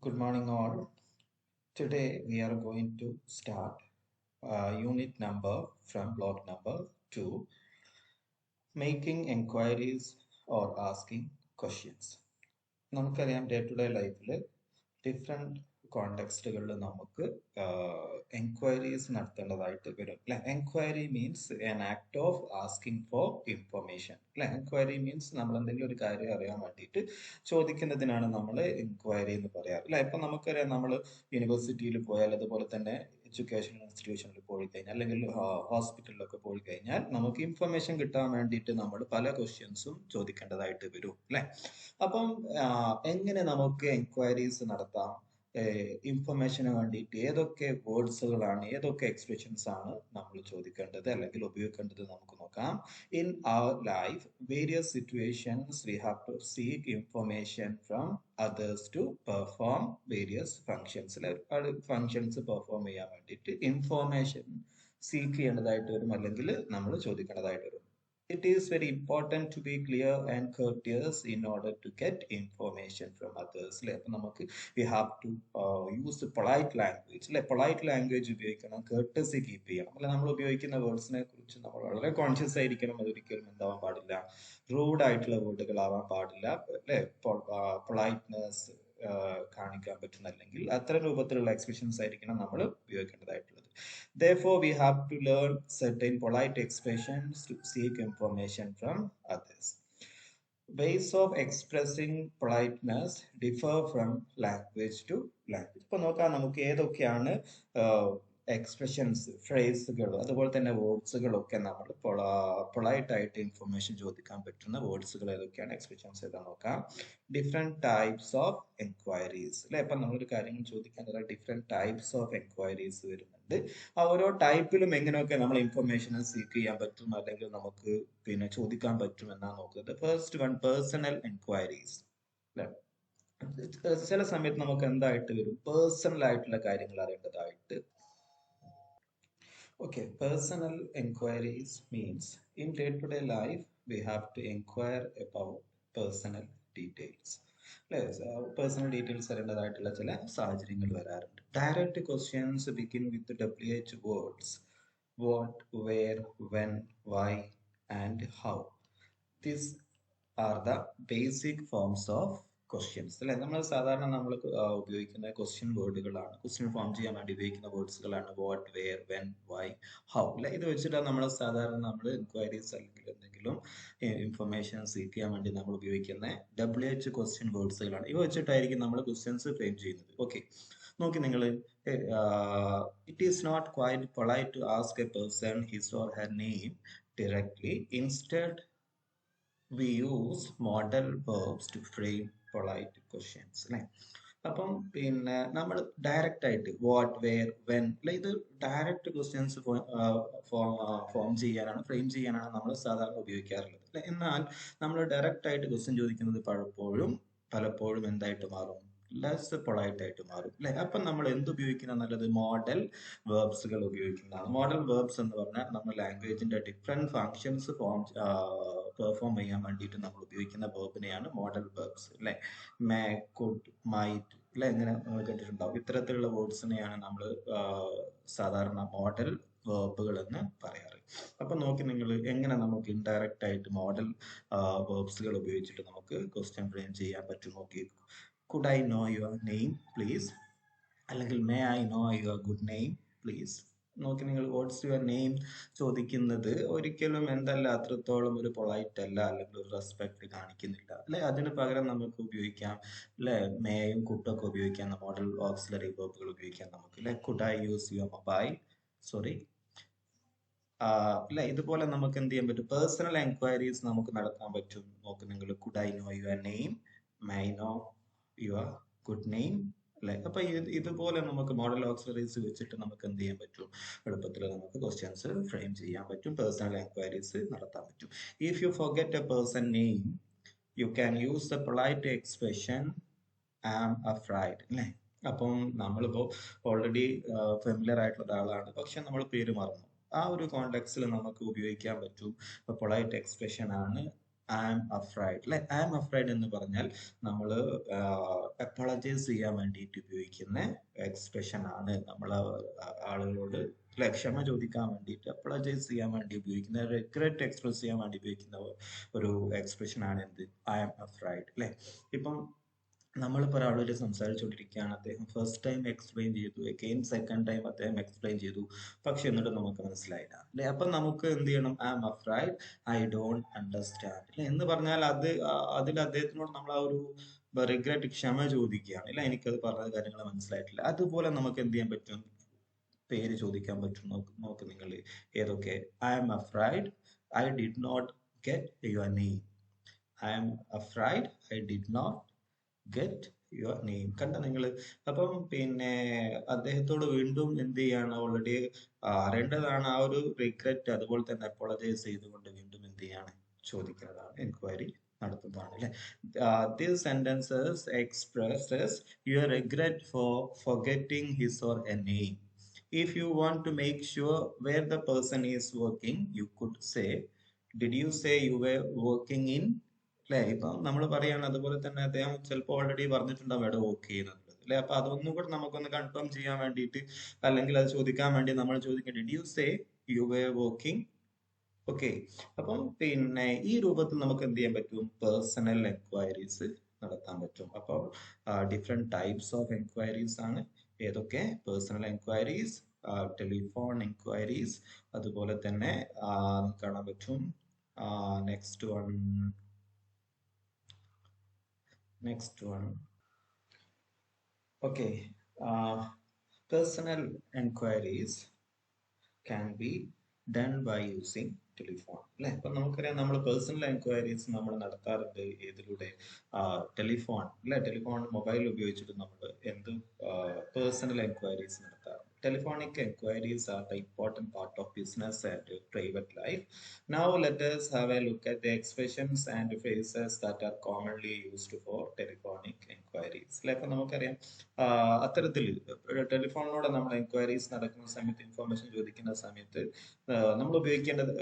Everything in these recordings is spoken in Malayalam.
Good morning, all. Today we are going to start unit number from block number 2, making inquiries or asking questions. നമുക്കറിയാം ഡേ ടു ഡേ ലൈഫിൽ ഡിഫറെൻറ്റ് കോണ്ടെക്സ്റ്റുകളിൽ നമുക്ക് എൻക്വയറീസ് നടത്തേണ്ടതായിട്ട് വരും അല്ലെ. Enquiry means an act of asking for information അല്ലെ. എൻക്വയറി മീൻസ് നമ്മൾ എന്തെങ്കിലും ഒരു കാര്യം അറിയാൻ വേണ്ടിയിട്ട് ചോദിക്കുന്നതിനാണ് നമ്മൾ എൻക്വയറി എന്ന് പറയാറ് അല്ലെ. ഇപ്പൊ നമുക്കറിയാം, നമ്മൾ യൂണിവേഴ്സിറ്റിയിൽ പോയാൽ, അതുപോലെ തന്നെ എഡ്യൂക്കേഷണൽ ഇൻസ്റ്റിറ്റ്യൂഷനിൽ പോയി കഴിഞ്ഞാൽ, അല്ലെങ്കിൽ ഹോസ്പിറ്റലിലൊക്കെ പോയി കഴിഞ്ഞാൽ നമുക്ക് ഇൻഫർമേഷൻ കിട്ടാൻ വേണ്ടിയിട്ട് നമ്മൾ പല ക്വസ്റ്റ്യൻസും ചോദിക്കേണ്ടതായിട്ട് വരും അല്ലെ. അപ്പം എങ്ങനെ നമുക്ക് എൻക്വയറീസ് നടത്താം, ഇൻഫർമേഷന് വേണ്ടിയിട്ട് ഏതൊക്കെ വേർഡ്സുകളാണ്, ഏതൊക്കെ എക്സ്പ്രഷൻസ് ആണ് നമ്മൾ ചോദിക്കേണ്ടത് അല്ലെങ്കിൽ ഉപയോഗിക്കേണ്ടത് നമുക്ക് നോക്കാം. In our life various situations we have to seek information from others to perform various functions. Functions perform ചെയ്യാൻ വേണ്ടിയിട്ട് ഇൻഫോർമേഷൻ സീക്ക് ചെയ്യേണ്ടതായിട്ട് വരും, അല്ലെങ്കിൽ നമ്മൾ ചോദിക്കേണ്ടതായിട്ട് വരും. It is very important to be clear and courteous in order to get information from others. നമുക്ക് we have to use polite language. Polite language ഉപയോഗിക്കണം, courtesy കീപ്പ് ചെയ്യണം. നമ്മൾ ഉപയോഗിക്കുന്ന വേർഡ്സിനെ കുറിച്ച് നമ്മൾ വളരെ കോൺഷ്യസ് ആയിരിക്കണം. അതൊരിക്കലും എന്താവാൻ പാടില്ല, റൂഡ് ആയിട്ടുള്ള വേർഡുകളാവാൻ പാടില്ല അല്ലെ. പൊളൈറ്റ്നെസ് കാണിക്കാൻ പറ്റുന്ന, അല്ലെങ്കിൽ അത്തരം രൂപത്തിലുള്ള എക്സ്പ്രഷൻസ് ആയിരിക്കണം നമ്മൾ ഉപയോഗിക്കേണ്ടതായിട്ടുള്ളത്. Therefore, we have to learn certain polite expressions to seek information from others. Ways of expressing politeness differ from language to language. ഇപ്പൊ നോക്കാം നമുക്ക് ഏതൊക്കെയാണ് എക്സ്പ്രഷൻസ്, ഫ്രേസുകൾ, അതുപോലെ തന്നെ വേർഡ്സുകളൊക്കെ നമ്മൾ പൊളൈറ്റ് ആയിട്ട് ഇൻഫർമേഷൻ ചോദിക്കാൻ പറ്റുന്ന വേർഡ്സുകൾ ഏതൊക്കെയാണ്, എക്സ്പ്രഷൻസ് ഏതാ നോക്കാം. ഡിഫറെന്റ് ടൈപ്സ് ഓഫ് എൻക്വയറീസ് അല്ലെ. ഇപ്പൊ നമ്മളൊരു കാര്യങ്ങൾ ചോദിക്കാൻ ഡിഫറെന്റ് ടൈപ്സ് ഓഫ് എൻക്വയറീസ് വരുന്നുണ്ട്. ആ ഓരോ ടൈപ്പിലും എങ്ങനെയൊക്കെ നമ്മൾ ഇൻഫർമേഷൻ സീക്ക് ചെയ്യാൻ പറ്റും, അല്ലെങ്കിൽ നമുക്ക് ചോദിക്കാൻ പറ്റും എന്നാണ് നോക്കുന്നത്. ഫസ്റ്റ് വൺ, പേഴ്സണൽ എൻക്വയറീസ് അല്ലെ. ചില സമയത്ത് നമുക്ക് എന്തായിട്ട് വരും, പേഴ്സണൽ ആയിട്ടുള്ള കാര്യങ്ങൾ അറിയേണ്ടതായിട്ട്. Okay, personal enquiries means in day-to-day life we have to inquire about personal details. Personal details അറിയേണ്ടതായിട്ടുള്ള ചില സാഹചര്യങ്ങൾ വരാറുണ്ട്. Direct questions begin with WH words. What, where, when, why and how. These are the basic forms of questions അല്ലെ. നമ്മൾ സാധാരണ നമ്മൾ ഉപയോഗിക്കുന്ന ക്വസ്റ്റ്യൻ വേർഡുകളാണ്, ക്വസ്റ്റ്യൻ ഫോം ചെയ്യാൻ വേണ്ടി ഉപയോഗിക്കുന്ന വേർഡ്സുകളാണ് what, where, when, why, how അല്ലെ. ഇത് വെച്ചിട്ടാണ് നമ്മൾ സാധാരണ നമ്മൾ എൻക്വയറീസ് അല്ലെങ്കിൽ എന്തെങ്കിലും ഇൻഫർമേഷൻ സീക്ക് ചെയ്യാൻ വേണ്ടി നമ്മൾ ഉപയോഗിക്കുന്ന WH ക്വസ്റ്റ്യൻ വേർഡ്സുകളാണ്. ഇവ വെച്ചിട്ടായിരിക്കും നമ്മൾ ക്വസ്റ്റ്യൻസ് ഫ്രെയിം ചെയ്യുന്നത്. ഓക്കെ, നോക്കി നിങ്ങൾ, it is not quite polite to ask a person his or her name directly. Instead, we use model verbs to frame polite questions അല്ലെ. അപ്പം നമ്മൾ ഡയറക്റ്റ് ആയിട്ട് വാട്ട്, വെയർ, വെൻ അല്ലെ, ഇത് ഡയറക്റ്റ് ക്വസ്റ്റ്യൻസ് ഫോം ചെയ്യാനാണ്, ഫ്രെയിം ചെയ്യാനാണ് നമ്മൾ സാധാരണ ഉപയോഗിക്കാറുള്ളത് അല്ലെ. എന്നാൽ നമ്മൾ ഡയറക്റ്റ് ആയിട്ട് ക്വസ്റ്റ്യൻ ചോദിക്കുന്നത് പലപ്പോഴും എന്തായിട്ട് മാറും, ലെസ് പൊളൈറ്റ് ആയിട്ട് മാറും അല്ലെ. അപ്പം നമ്മൾ എന്ത് ഉപയോഗിക്കുന്ന നല്ലത്, മോഡൽ വേർബ്സുകൾ ഉപയോഗിക്കുന്നതാണ്. മോഡൽ വേർബ്സ് എന്ന് പറഞ്ഞാൽ നമ്മൾ ലാംഗ്വേജിന്റെ ഡിഫറെന്റ് ഫങ്ഷൻസ് പെർഫോം ചെയ്യാൻ വേണ്ടിയിട്ട് നമ്മൾ ഉപയോഗിക്കുന്ന വേർബിനെയാണ് മോഡൽ വേർബ്സ് അല്ലെ. മേ, കുഡ്, മൈറ്റ് അല്ലെ, എങ്ങനെ നമ്മൾ കേട്ടിട്ടുണ്ടാവും. ഇത്തരത്തിലുള്ള വേർഡ്സിനെയാണ് നമ്മൾ സാധാരണ മോഡൽ വേർബുകൾ എന്ന് പറയാറ്. അപ്പൊ നോക്കി നിങ്ങൾ, എങ്ങനെ നമുക്ക് ഇൻഡയറക്റ്റ് ആയിട്ട് മോഡൽ വേർബ്സുകൾ ഉപയോഗിച്ചിട്ട് നമുക്ക് ക്വസ്റ്റ്യൻ ഫ്രെയിം ചെയ്യാൻ പറ്റും. നോക്കി, could I know your name please, അല്ലെങ്കിൽ may I know your good name please. നോക്കി നിങ്ങൾ, വാട്ട്സ് യുവർ നെയിം ചോദിക്കുന്നത് ഒരിക്കലും എന്തല്ല, അത്രത്തോളം ഒരു പൊളൈറ്റ് അല്ല, അല്ലെങ്കിൽ ഒരു റെസ്പെക്ട് കാണിക്കുന്നില്ല അല്ലെ. അതിന് പകരം നമുക്ക് ഉപയോഗിക്കാം അല്ലെ, മേയും കുട്ടൊക്കെ ഉപയോഗിക്കാം, മോഡൽ ഓക്സിലറി വേർബുകൾ ഉപയോഗിക്കാം നമുക്ക് അല്ലെ. Could I use your mobile, sorry അല്ലെ. ഇതുപോലെ നമുക്ക് എന്ത് ചെയ്യാൻ പറ്റും, പേഴ്സണൽ എൻക്വയറീസ് നമുക്ക് നടത്താൻ പറ്റും. നോക്ക് നിങ്ങൾ, could I know your name, may I know your good name അല്ലെ. അപ്പൊ ഇതുപോലെ നമുക്ക് മോഡൽ ഓക്സിലറീസ് വെച്ചിട്ട് നമുക്ക് എന്ത് ചെയ്യാൻ പറ്റും, എളുപ്പത്തിൽ നമുക്ക് ക്വസ്റ്റ്യൻസ് ഫ്രെയിം ചെയ്യാൻ പറ്റും, പേഴ്സണൽ എൻക്വയറീസ് നടത്താൻ പറ്റും. If you forget a person name, you can use the polite expression I am afraid അല്ലെ. അപ്പം നമ്മളിപ്പോ ഓൾറെഡി ഫെമിലിയർ ആയിട്ടുള്ള ഒരാളാണ്, പക്ഷെ നമ്മൾ പേര് മറന്നു. ആ ഒരു കോണ്ടെക്സ്റ്റിൽ നമുക്ക് ഉപയോഗിക്കാൻ പറ്റും പൊളൈറ്റ് എക്സ്പ്രഷൻ ആണ് ഐ ആം അഫ്രൈഡ് അല്ലെ. ഐ ആം അഫ്രൈഡ് എന്ന് പറഞ്ഞാൽ നമ്മൾ എ അപ്പോളജൈസ് ചെയ്യാൻ വേണ്ടിയിട്ട് ഉപയോഗിക്കുന്ന എക്സ്പ്രഷൻ ആണ്. നമ്മൾ ആളുകളോട് ക്ഷമ ചോദിക്കാൻ വേണ്ടിയിട്ട് അപ്പോളജൈസ് ചെയ്യാൻ വേണ്ടി ഉപയോഗിക്കുന്ന, റിഗ്രറ്റ് എക്സ്പ്രസ് ചെയ്യാൻ വേണ്ടി ഉപയോഗിക്കുന്ന ഒരു എക്സ്പ്രഷൻ ആണ് എന്ത്, ഐ ആം അഫ്രൈഡ് അല്ലെ. ഇപ്പം നമ്മളിപ്പോൾ ഒരാളോട് സംസാരിച്ചുകൊണ്ടിരിക്കുകയാണ്, അദ്ദേഹം ഫസ്റ്റ് ടൈം എക്സ്പ്ലെയിൻ ചെയ്തു, അഗെയിൻ സെക്കൻഡ് ടൈം അദ്ദേഹം എക്സ്പ്ലെയിൻ ചെയ്തു, പക്ഷെ എന്നിട്ട് നമുക്ക് മനസ്സിലായില്ല അല്ലെ. അപ്പൊ നമുക്ക് എന്ത് ചെയ്യണം, I am afraid, I don't understand അല്ലെ എന്ന് പറഞ്ഞാൽ അതിൽ അദ്ദേഹത്തിനോട് നമ്മൾ ആ ഒരു റിഗ്രറ്റ്, ക്ഷമ ചോദിക്കുകയാണ് അല്ലെ, എനിക്കത് പറഞ്ഞ കാര്യങ്ങൾ മനസ്സിലായിട്ടില്ല. അതുപോലെ നമുക്ക് എന്ത് ചെയ്യാൻ പറ്റും, പേര് ചോദിക്കാൻ പറ്റും. നോക്ക് നിങ്ങൾ ഏതൊക്കെ, I am afraid I did not get your name, I am afraid I did not get your name. കണ്ട നിങ്ങൾ. അപ്പം പിന്നെ അദ്ദേഹത്തോട് വീണ്ടും എന്ത് ചെയ്യാണ്, ഓൾറെഡി അറിയേണ്ടതാണ് ആ ഒരു റിഗ്രറ്റ്, അതുപോലെ തന്നെ അപ്പോളജൈസ് ചെയ്തുകൊണ്ട് വീണ്ടും എന്ത് ചെയ്യാണ്, ചോദിക്കുന്നതാണ്, എൻക്വയറി നടത്തുന്നതാണ് അല്ലെ. These sentences expresses your regret for forgetting his or a name. If you want to make sure where the person is working, you could say, did you say you were working in അല്ലെ. ഇപ്പം നമ്മൾ പറയാണ്, അതുപോലെ തന്നെ അദ്ദേഹം ചിലപ്പോൾ ഓൾറെഡി പറഞ്ഞിട്ടുണ്ടാവും ഇവിടെ വർക്ക് ചെയ്യുന്നത് അല്ലെ. അപ്പൊ അതൊന്നും കൂടെ നമുക്കൊന്ന് കൺഫേം ചെയ്യാൻ വേണ്ടിയിട്ട്, അല്ലെങ്കിൽ അത് ചോദിക്കാൻ വേണ്ടി നമ്മൾ ചോദിക്കും, did you say you were working. Okay. അപ്പം പിന്നെ ഈ രൂപത്തിൽ നമുക്ക് എന്ത് ചെയ്യാൻ പറ്റും, പേഴ്സണൽ എൻക്വയറീസ് നടത്താൻ പറ്റും. അപ്പോൾ ഡിഫറെന്റ് ടൈപ്സ് ഓഫ് എൻക്വയറീസ് ആണ് ഏതൊക്കെ, പേഴ്സണൽ എൻക്വയറീസ്, ടെലിഫോൺ എൻക്വയറീസ്, അതുപോലെ തന്നെ കാണാൻ പറ്റും. Next one. Okay. Personal enquiries can be done by using telephone അല്ലെ. അപ്പൊ നമുക്കറിയാം, നമ്മൾ പേഴ്സണൽ എൻക്വയറീസ് നമ്മൾ നടത്താറുണ്ട് ഏതിലൂടെ, ടെലിഫോൺ അല്ലെ. ടെലിഫോൺ മൊബൈൽ ഉപയോഗിച്ചിട്ട് നമ്മൾ എന്ത് പേഴ്സണൽ എൻക്വയറീസ് നടത്താറുണ്ട്. Telephonic enquiries are the important part of business and private life. Now let us have a look at the expressions and phrases that are commonly used for telephonic enquiries. അപ്പൊ നമുക്കറിയാം, അത്തരത്തിൽ ടെലിഫോണിലൂടെ നമ്മൾ എൻക്വയറീസ് നടക്കുന്ന സമയത്ത്, ഇൻഫോർമേഷൻ ചോദിക്കുന്ന സമയത്ത് നമ്മൾ ഉപയോഗിക്കേണ്ടത്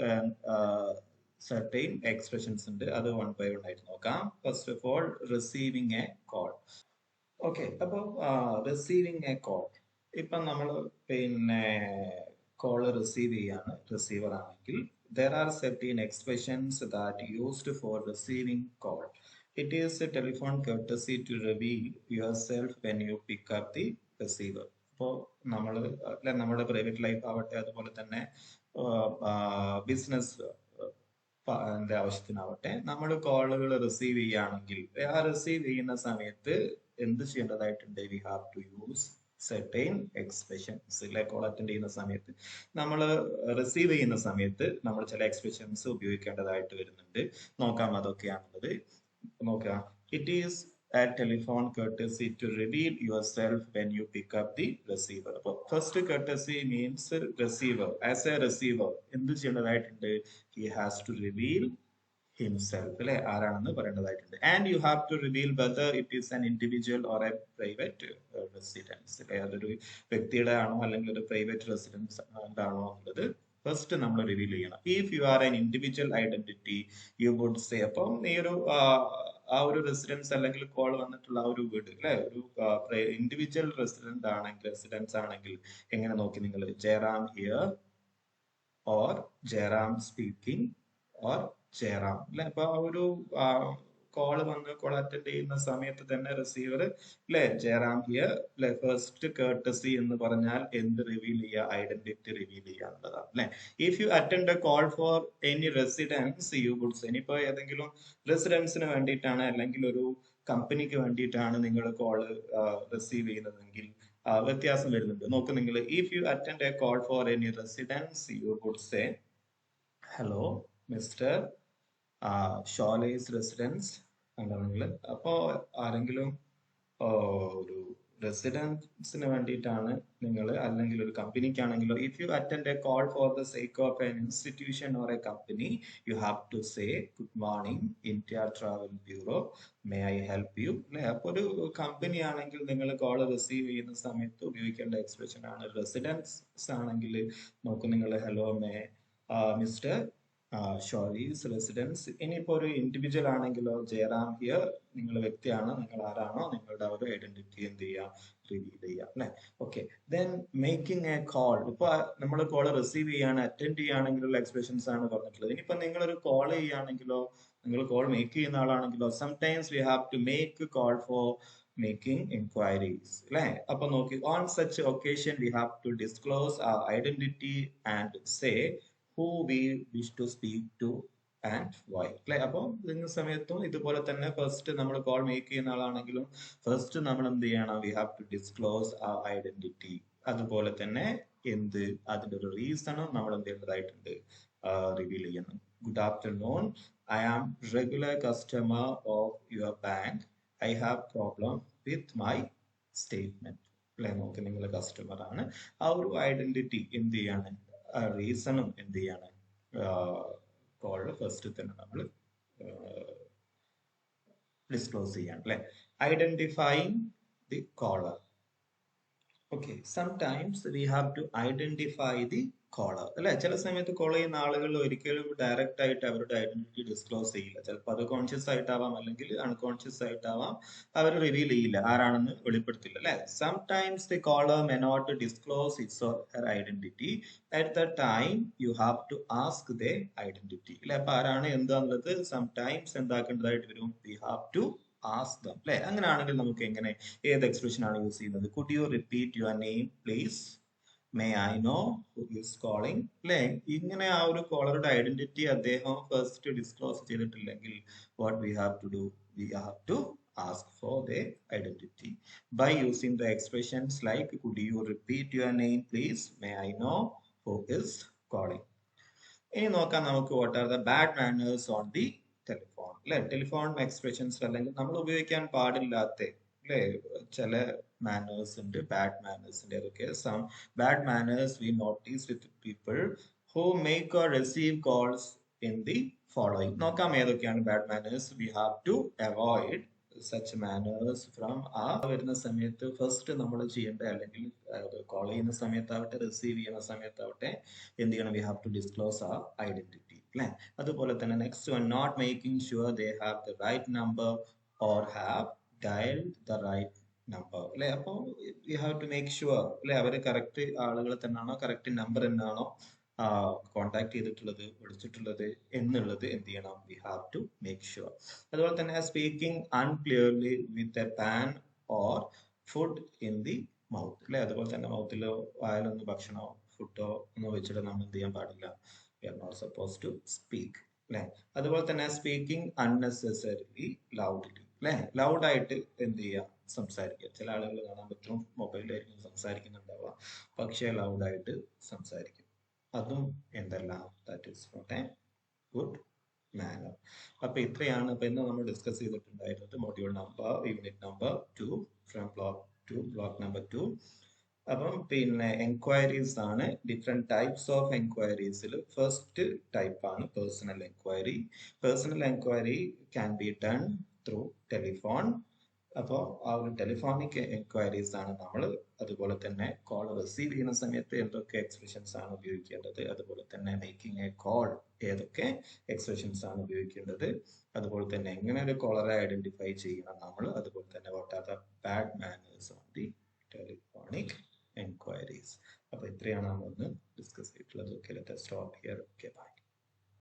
certain expressions ഉണ്ട്. അത് വൺ ബൈ വൺ ആയിട്ട് നോക്കാം. First of all, receiving A call. Okay. അപ്പോൾ റിസീവിങ് എ കോൾ, ഇപ്പം നമ്മൾ പിന്നെ കോൾ റിസീവ് ചെയ്യാണ്, റിസീവർ ആണെങ്കിൽ, there are certain expressions that used for receiving call. It is a telephone courtesy to reveal yourself when you pick up the receiver. അപ്പോൾ നമ്മൾ നമ്മുടെ പ്രൈവറ്റ് ലൈഫ് ആവട്ടെ, അതുപോലെ തന്നെ ബിസിനസ് ആവശ്യത്തിനാവട്ടെ, നമ്മൾ കോളുകൾ റിസീവ് ചെയ്യുകയാണെങ്കിൽ, ആ റിസീവ് ചെയ്യുന്ന സമയത്ത് എന്ത് ചെയ്യേണ്ടതായിട്ടുണ്ട്, we have to use certain expressions. Call attend ചെയ്യുന്ന സമയത്ത്, നമ്മൾ റിസീവ് ചെയ്യുന്ന സമയത്ത് നമ്മൾ ചില എക്സ്പ്രഷൻസ് ഉപയോഗിക്കേണ്ടതായിട്ട് വരുന്നുണ്ട്. നോക്കാം അതൊക്കെയാണുള്ളത്. നോക്കാം. It is a telephone courtesy to reveal yourself when you pick up the receiver. അപ്പോൾ first courtesy means receiver. As a receiver എന്ത് ചെയ്യേണ്ടതായിട്ടുണ്ട്, he has to reveal himself അല്ലെ, ആരാണെന്ന് പറയേണ്ടതായിട്ടുണ്ട്. And you have to reveal whether it is an individual or a private residence. അതൊരു വ്യക്തിയുടെ ആണോ അല്ലെങ്കിൽ ഒരു പ്രൈവറ്റ് റെസിഡൻസ് ആണോ എന്നുള്ളത് ഫസ്റ്റ് നമ്മൾ റിവീൽ ചെയ്യണം. If you are an individual identity you would say, അപ്പം ഈ ഒരു ആ ഒരു റെസിഡൻസ് അല്ലെങ്കിൽ കോൾ വന്നിട്ടുള്ള ആ ഒരു വീട് അല്ലെ, ഒരു ഇൻഡിവിജ്വൽ റെസിഡൻസ് ആണെങ്കിൽ എങ്ങനെ നോക്കി നിങ്ങൾ, Jayaram here or Jayaram speaking or Jayaram അല്ലെ. അപ്പൊ ആ ഒരു കോള് വന്ന് കോൾ അറ്റൻഡ് ചെയ്യുന്ന സമയത്ത് തന്നെ റിസീവർ അല്ലെ, ജയറാം ഹിയർ അല്ലെ, ഫസ്റ്റ് കേർട്ടസി എന്ന് പറഞ്ഞാൽ എന്ത് റിവീൽ ചെയ്യുക, ഐഡന്റിറ്റി റിവീൽ ചെയ്യുക എന്നുള്ളതാണ് അല്ലെ. If you attend a call for any residence you would say, ഇനിയിപ്പോ ഏതെങ്കിലും റെസിഡൻസിന് വേണ്ടിയിട്ടാണ് അല്ലെങ്കിൽ ഒരു കമ്പനിക്ക് വേണ്ടിയിട്ടാണ് നിങ്ങൾ കോള് റിസീവ് ചെയ്യുന്നതെങ്കിൽ വ്യത്യാസം വരുന്നുണ്ട്. നോക്ക് നിങ്ങൾ, if you attend a call for any residence you would say, hello Mr Sholes residence നിങ്ങൾ. അപ്പോ ആരെങ്കിലും ഒരു റെസിഡൻസിന് വേണ്ടിയിട്ടാണ് നിങ്ങൾ, അല്ലെങ്കിൽ ഒരു കമ്പനിക്കാണെങ്കിലോ, if you attend a call for the sake of an institution or a company you have to say, good morning India travel bureau, may I help you അല്ലെ. അപ്പൊ ഒരു കമ്പനി ആണെങ്കിൽ നിങ്ങൾ കോൾ റിസീവ് ചെയ്യുന്ന സമയത്ത് ഉപയോഗിക്കേണ്ട എക്സ്പ്രഷൻ ആണ്. റെസിഡൻസ് ആണെങ്കിൽ നോക്കൂ നിങ്ങൾ, ഹലോ മേ മിസ്റ്റർ ഷോലീസ് റെസിഡൻസ്. ഇനിയിപ്പോ ഒരു ഇൻഡിവിജ്വൽ ആണെങ്കിലോ, ജയറാം ഹിയർ, നിങ്ങൾ വ്യക്തിയാണ്, നിങ്ങൾ ആരാണോ, നിങ്ങളുടെ ഒരു ഐഡന്റിറ്റി എന്ത് ചെയ്യാം, റിവീൽ ചെയ്യാം അല്ലെ. Okay, then making A call. ഇപ്പൊ നമ്മൾ കോൾ റിസീവ് ചെയ്യാണ്, അറ്റൻഡ് ചെയ്യുകയാണെങ്കിലുള്ള എക്സ്പ്രഷൻസ് ആണ് പറഞ്ഞിട്ടുള്ളത്. ഇനിയിപ്പോ നിങ്ങളൊരു കോൾ ചെയ്യുകയാണെങ്കിലോ, നിങ്ങൾ കോൾ മേക്ക് ചെയ്യുന്ന ആളാണെങ്കിലോ, sometimes we have to make call for making inquiries അല്ലെ. അപ്പൊ നോക്കി, on such occasion we have to disclose our identity and say who we wish to speak to and why അല്ലെ. അപ്പൊ ഇതിന് സമയത്തും ഇതുപോലെ തന്നെ ഫസ്റ്റ് നമ്മൾ കോൾ മേക്ക് ചെയ്യുന്ന ആളാണെങ്കിലും ഫസ്റ്റ് നമ്മൾ എന്ത് ചെയ്യണം, വി ഹാവ് ടു ഡിസ്ക്ലോസ് ആ ഐഡന്റിറ്റി. അതുപോലെ തന്നെ എന്ത്, അതിന്റെ ഒരു റീസണും നമ്മൾ എന്ത് ചെയ്യേണ്ടതായിട്ടുണ്ട്, റിവീൽ ചെയ്യണം. Good afternoon, I am regular customer of your bank, I have problem with my statement അല്ലെ. നോക്കി, നിങ്ങൾ കസ്റ്റമർ ആണ്, ആ ഒരു ഐഡന്റിറ്റി എന്ത് ചെയ്യാണ്, റീസണും എന്ത് ചെയ്യാണ്, കോളിൽ ഫസ്റ്റ് തന്നെ നമ്മൾ ഡിസ്ക്ലോസ് ചെയ്യാണ് അല്ലെ. Identifying the caller. Okay, sometimes we have to identify the caller അല്ലെ. ചില സമയത്ത് കോൾ ചെയ്യുന്ന ആളുകൾ ഒരിക്കലും ഡയറക്റ്റ് ആയിട്ട് അവരുടെ ഐഡന്റിറ്റി ഡിസ്ക്ലോസ് ചെയ്യില്ല. ചിലപ്പോൾ അത് കോൺഷ്യസ് ആയിട്ടാവാം, അല്ലെങ്കിൽ അൺകോൺഷ്യസ് ആയിട്ടാവാം, അവർ റിവീൽ ചെയ്യില്ല, ആരാണെന്ന് വെളിപ്പെടുത്തില്ല അല്ലെ. Sometimes the caller may not disclose its or her identity, at the time you have to ask the identity അല്ലെ. അപ്പൊ ആരാണ് എന്താന്നുള്ളത് സംടൈംസ് എന്താക്കേണ്ടതായിട്ട് വരും, we have to ask them അല്ലെ. അങ്ങനെയാണെങ്കിൽ നമുക്ക് എങ്ങനെ, ഏത് എക്സ്പ്രഷൻ ആണ് യൂസ് ചെയ്യുന്നത്? Could you repeat your name please, may I know who is calling അല്ലെ. ഇങ്ങനെ ആ ഒരു കോളറുടെ ഐഡന്റിറ്റി അദ്ദേഹം ഫസ്റ്റ് ഡിസ്ക്ലോസ് ചെയ്തിട്ടില്ലെങ്കിൽ what we have to do, we have to ask for their identity by using the expressions like could you repeat your name please, may I know who is calling. ഇനി നോക്കാം നമുക്ക്, what are the bad manners on the telephone അല്ലെ. ടെലിഫോൺ എക്സ്പ്രഷൻസ് അല്ലെങ്കിൽ നമ്മൾ ഉപയോഗിക്കാൻ പാടില്ലാത്ത അല്ലെ ചില മാനേഴ്സ് ഉണ്ട്, ബാഡ് മാനേഴ്സിന്റെ. അതൊക്കെ some bad manners we notice with people who make or receive calls in the following. നോക്കാം ഏതൊക്കെയാണ് bad manners. We have to avoid such manners from. ആ വരുന്ന സമയത്ത് ഫസ്റ്റ് നമ്മൾ ചെയ്യേണ്ട, അല്ലെങ്കിൽ കോൾ ചെയ്യുന്ന സമയത്താവട്ടെ റിസീവ് ചെയ്യുന്ന സമയത്താവട്ടെ എന്ത് ചെയ്യണം, വി ഹാവ് ടു ഡിസ്ക്ലോസ് ആ ഐഡന്റിറ്റി അല്ലെ. അതുപോലെ തന്നെ next one, not making sure they have the right number or have dialled the right number അല്ലെ. അപ്പോൾ we have to make sure അല്ലെ, അവര് കറക്റ്റ് ആളുകൾ തന്നെയാണോ, കറക്റ്റ് നമ്പർ എന്നാണോ കോണ്ടാക്ട് ചെയ്തിട്ടുള്ളത്, വിളിച്ചിട്ടുള്ളത് എന്നുള്ളത് എന്ത് ചെയ്യണം, we have to make sure. അതുപോലെ തന്നെ speaking unclearly with a pan or food in the mouth അല്ലെ. അതുപോലെ തന്നെ മൗത്തിലോ വായിലൊന്നും ഭക്ഷണമോ ഫുഡോ ഒന്നും വെച്ചിട്ട് നമ്മൾ എന്ത് ചെയ്യാൻ പാടില്ല, we are not suppose to speak അല്ലെ. അതുപോലെ തന്നെ സ്പീക്കിംഗ് അൺനെസസറിലി ലൗഡ്ലി അല്ലെ. ലൗഡായിട്ട് എന്ത് ചെയ്യുക, സംസാരിക്കുക. ചില ആളുകൾ കാണാൻ പറ്റും മൊബൈലിലായിരിക്കും സംസാരിക്കുന്നുണ്ടാവുക, പക്ഷേ ലൗഡായിട്ട് സംസാരിക്കും. അതും എന്തല്ല, that is not a good manner. അപ്പൊ ഇത്രയാണ് ഇപ്പൊ ഇന്ന് നമ്മൾ ഡിസ്കസ് ചെയ്തിട്ടുണ്ടായിരുന്നത് module number, unit number 2 from block 2 block number 2. അപ്പം പിന്നെ എൻക്വയറീസ് ആണ്. ഡിഫറെന്റ് ടൈപ്സ് ഓഫ് എൻക്വയറീസിൽ ഫസ്റ്റ് ടൈപ്പ് ആണ് personal enquiry. Personal enquiry can be done through telephone. അപ്പോൾ ആ ഒരു ടെലിഫോണിക് എൻക്വയറീസ് ആണ് നമ്മൾ. അതുപോലെ തന്നെ കോൾ റിസീവ് ചെയ്യുന്ന സമയത്ത് എന്തൊക്കെ എക്സ്പ്രഷൻസ് ആണ് ഉപയോഗിക്കേണ്ടത്, അതുപോലെ തന്നെ മേക്കിംഗ് എ കോൾ ഏതൊക്കെ എക്സ്പ്രഷൻസ് ആണ് ഉപയോഗിക്കേണ്ടത്, അതുപോലെ തന്നെ എങ്ങനെ ഒരു കോളറെ ഐഡന്റിഫൈ ചെയ്യണം നമ്മൾ, അതുപോലെ തന്നെ what are the bad manners on the telephonic enquiries. അപ്പൊ ഇത്രയാണ് നമ്മൾ ഒന്ന് ഡിസ്കസ് ചെയ്തിട്ടുള്ളത്. Okay, let us stop here. Okay, bye.